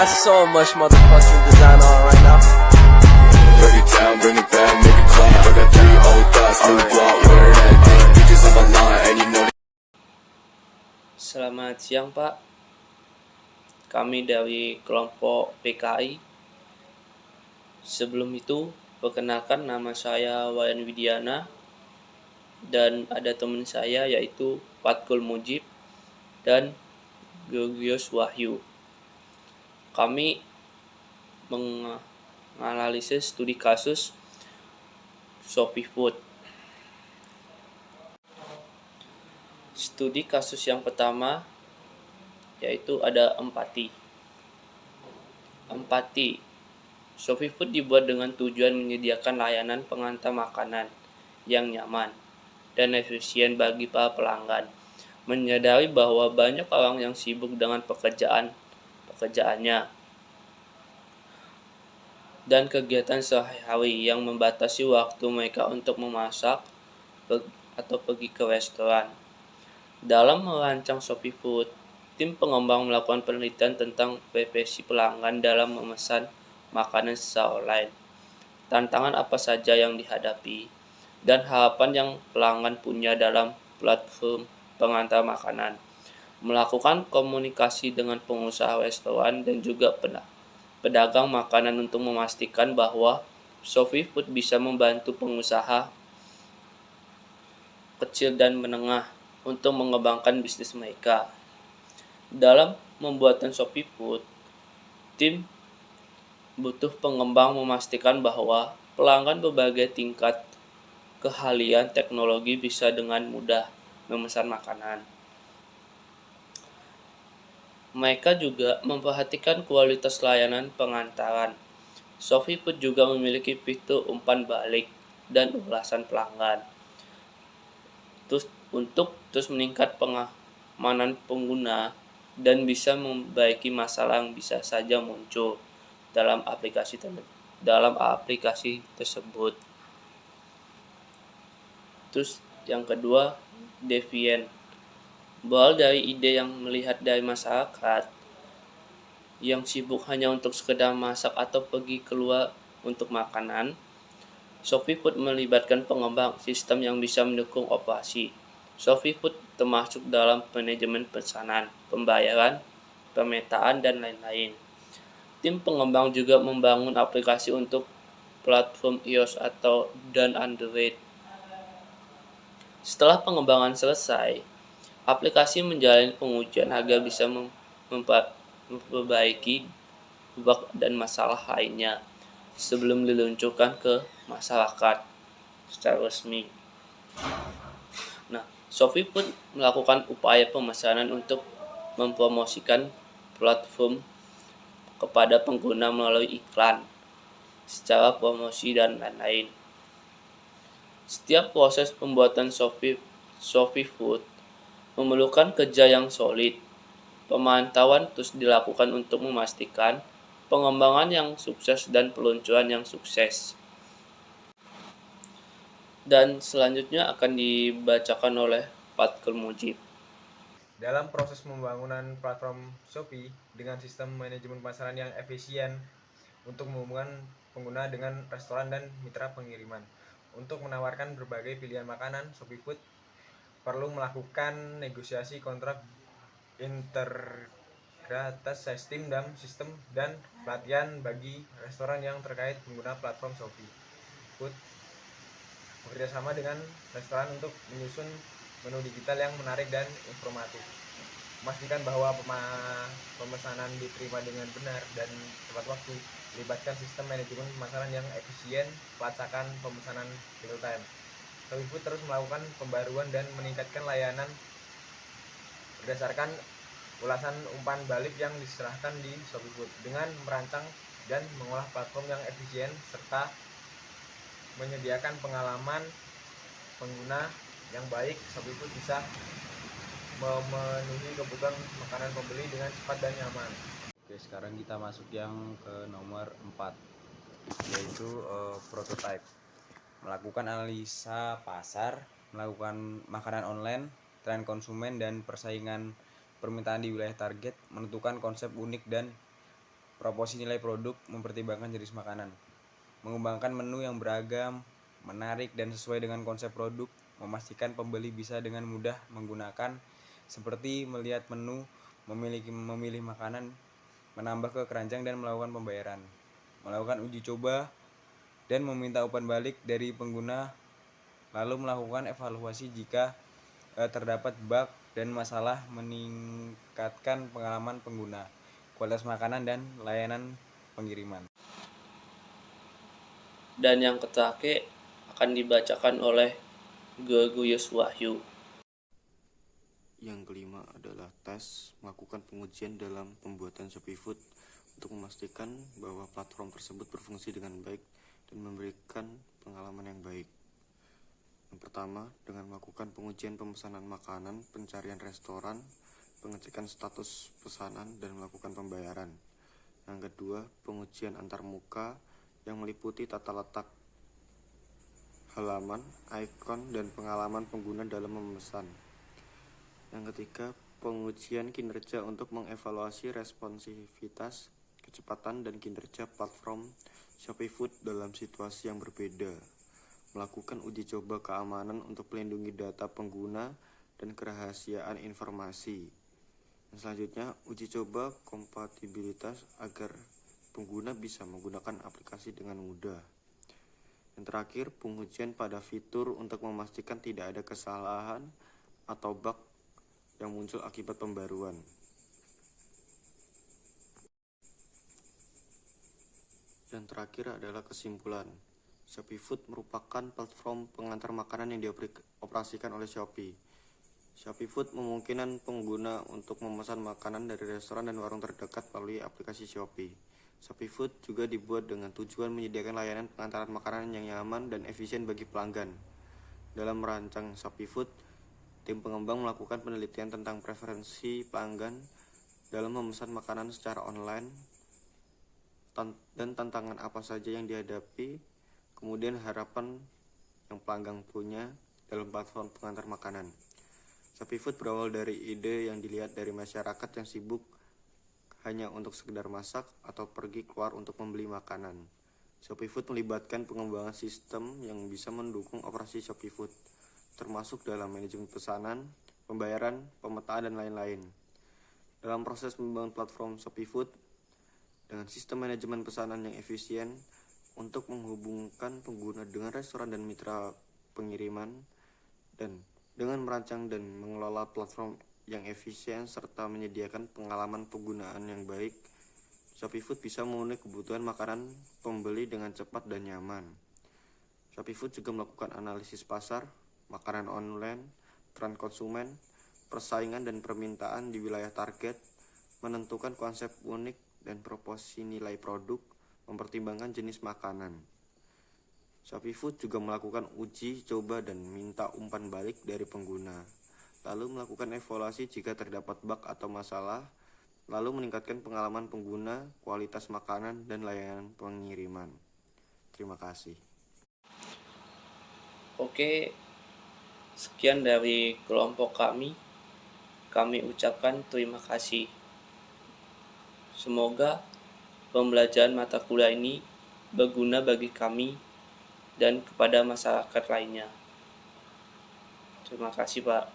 got so much motherfucking design on right now. Break it down, bring it back, make it clap. I got 3 old thoughts, new guap, wear that thing. Bitches on my line, and you know. Selamat siang Pak, kami dari kelompok PKI. Sebelum itu, perkenalkan nama saya Wayan Widiana dan ada teman saya yaitu Patkul Mujib dan Georgios Wahyu. Kami menganalisis studi kasus Shopee Food. Studi kasus yang pertama yaitu ada empati. Shopee Food dibuat dengan tujuan menyediakan layanan pengantar makanan yang nyaman dan efisien bagi para pelanggan. Menyadari bahwa banyak orang yang sibuk dengan pekerjaannya dan kegiatan sehari-hari yang membatasi waktu mereka untuk memasak atau pergi ke restoran. Dalam merancang Shopee Food, tim pengembang melakukan penelitian tentang preferensi pelanggan dalam memesan makanan secara online, tantangan apa saja yang dihadapi, dan harapan yang pelanggan punya dalam platform pengantar makanan. Melakukan komunikasi dengan pengusaha restoran dan juga pedagang makanan untuk memastikan bahwa Shopee Food bisa membantu pengusaha kecil dan menengah untuk mengembangkan bisnis mereka. Dalam pembuatan Shopee Food, tim butuh pengembang memastikan bahwa pelanggan berbagai tingkat keahlian teknologi bisa dengan mudah memesan makanan. Mereka juga memperhatikan kualitas layanan pengantaran. Shopee Food juga memiliki fitur umpan balik dan ulasan pelanggan untuk terus meningkat pengamanan pengguna dan bisa memperbaiki masalah yang bisa saja muncul dalam aplikasi tersebut. Terus yang kedua, Deviant. Berawal dari ide yang melihat dari masyarakat yang sibuk hanya untuk sekedar masak atau pergi keluar untuk makanan, Shopee Food melibatkan pengembang sistem yang bisa mendukung operasi. Shopee Food termasuk dalam manajemen pesanan, pembayaran, pemetaan, dan lain-lain. Tim pengembang juga membangun aplikasi untuk platform iOS dan Android. Setelah pengembangan selesai, aplikasi menjalani pengujian agar bisa memperbaiki bug dan masalah lainnya sebelum diluncurkan ke masyarakat secara resmi. Shopee Food melakukan upaya pemesanan untuk mempromosikan platform kepada pengguna melalui iklan, secara promosi, dan lain-lain. Setiap proses pembuatan Shopee Food memerlukan kerja yang solid. Pemantauan terus dilakukan untuk memastikan pengembangan yang sukses dan peluncuran yang sukses. Dan selanjutnya akan dibacakan oleh Patkul Mujib. Dalam proses pembangunan platform Shopee dengan sistem manajemen pemasaran yang efisien untuk menghubungkan pengguna dengan restoran dan mitra pengiriman. Untuk menawarkan berbagai pilihan makanan, Shopee Food perlu melakukan negosiasi kontrak integritas sistem dan pelatihan bagi restoran yang terkait pengguna platform Shopee Food bekerjasama dengan restoran untuk menyusun menu digital yang menarik dan informatif, memastikan bahwa pemesanan diterima dengan benar dan tepat waktu, melibatkan sistem manajemen pemasaran yang efisien, pelacakan pemesanan real time. Shopee Food terus melakukan pembaruan dan meningkatkan layanan berdasarkan ulasan umpan balik yang diserahkan di Shopee Food dengan merancang dan mengolah platform yang efisien serta menyediakan pengalaman pengguna yang baik. Shopee Food bisa memenuhi kebutuhan makanan pembeli dengan cepat dan nyaman. Oke, sekarang kita masuk yang ke nomor 4, yaitu prototype. Melakukan analisa pasar, melakukan makanan online, tren konsumen dan persaingan permintaan di wilayah target, menentukan konsep unik dan Proporsi nilai produk mempertimbangkan jenis makanan. Mengembangkan menu yang beragam, menarik dan sesuai dengan konsep produk, memastikan pembeli bisa dengan mudah menggunakan seperti melihat menu, memilih makanan, menambah ke keranjang dan melakukan pembayaran. Melakukan uji coba dan meminta umpan balik dari pengguna, lalu melakukan evaluasi jika terdapat bug dan masalah, meningkatkan pengalaman pengguna, kualitas makanan dan layanan pengiriman. Dan yang terakhir akan dibacakan oleh Gregorius Wahyu. Yang kelima adalah tes melakukan pengujian dalam pembuatan Shopee Food untuk memastikan bahwa platform tersebut berfungsi dengan baik dan memberikan pengalaman yang baik. Yang pertama, dengan melakukan pengujian pemesanan makanan, pencarian restoran, pengecekan status pesanan, dan melakukan pembayaran. Yang kedua, pengujian antarmuka yang meliputi tata letak halaman, ikon, dan pengalaman pengguna dalam memesan. Yang ketiga, pengujian kinerja untuk mengevaluasi responsivitas, kecepatan, dan kinerja platform Shopee Food dalam situasi yang berbeda. Melakukan uji coba keamanan untuk melindungi data pengguna dan kerahasiaan informasi. Dan selanjutnya, uji coba kompatibilitas agar pengguna bisa menggunakan aplikasi dengan mudah. Yang terakhir, pengujian pada fitur untuk memastikan tidak ada kesalahan atau bug yang muncul akibat pembaruan. Dan terakhir adalah kesimpulan. Shopee Food merupakan platform pengantar makanan yang dioperasikan oleh Shopee. Shopee Food memungkinkan pengguna untuk memesan makanan dari restoran dan warung terdekat melalui aplikasi Shopee. Shopee Food juga dibuat dengan tujuan menyediakan layanan pengantaran makanan yang nyaman dan efisien bagi pelanggan. Dalam merancang Shopee Food, tim pengembang melakukan penelitian tentang preferensi pelanggan dalam memesan makanan secara online dan tantangan apa saja yang dihadapi, kemudian harapan yang pelanggan punya dalam platform pengantar makanan. Shopee Food berawal dari ide yang dilihat dari masyarakat yang sibuk hanya untuk sekedar masak atau pergi keluar untuk membeli makanan. Shopee Food melibatkan pengembangan sistem yang bisa mendukung operasi Shopee Food, termasuk dalam manajemen pesanan, pembayaran, pemetaan, dan lain-lain. Dalam proses membangun platform Shopee Food dengan sistem manajemen pesanan yang efisien untuk menghubungkan pengguna dengan restoran dan mitra pengiriman, dan dengan merancang dan mengelola platform yang efisien serta menyediakan pengalaman penggunaan yang baik, Shopee Food bisa memenuhi kebutuhan makanan pembeli dengan cepat dan nyaman. Shopee Food juga melakukan analisis pasar, makanan online, tren konsumen, persaingan dan permintaan di wilayah target, menentukan konsep unik dan proporsi nilai produk, mempertimbangkan jenis makanan. Shopee Food juga melakukan uji coba dan minta umpan balik dari pengguna, lalu melakukan evaluasi jika terdapat bug atau masalah, lalu meningkatkan pengalaman pengguna, kualitas makanan, dan layanan pengiriman. Terima kasih. Oke, sekian dari kelompok kami. Kami ucapkan terima kasih. Semoga pembelajaran mata kuliah ini berguna bagi kami dan kepada masyarakat lainnya. Terima kasih, Pak.